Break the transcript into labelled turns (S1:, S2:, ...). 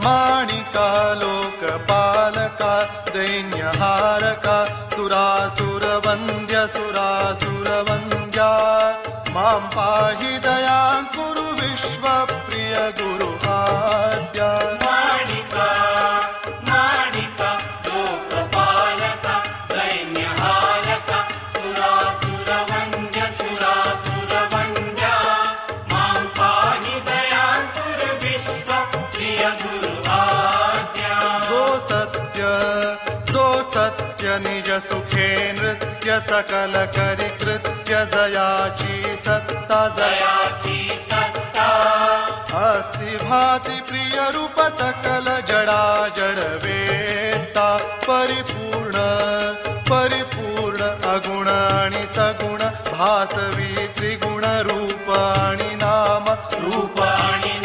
S1: माणिका लोकपालका दैन्यहारका सुरासुरवन्द्य सुरासुरवन्द्या मां पाहि दयां कुरु विश्वप्रिय गुरु आद्या
S2: माणिका माणिका लोकपालका दैन्यहारका सुरासुरवन्द्य सुरासुरवन्द्या मां पाहि दयां कुरु विश्वप्रिय गुरु आद्या
S1: जो सत्य निज सुखे नृत्य सकल करिकृत्य जयाची सत्ता अस्ति भाति प्रिय रूप सकल जड़ा जड़ वेत्ता परिपूर्ण परिपूर्ण अगुण आणि सगुण भासवी त्रिगुण रूप आणि नाम
S2: रूप आणि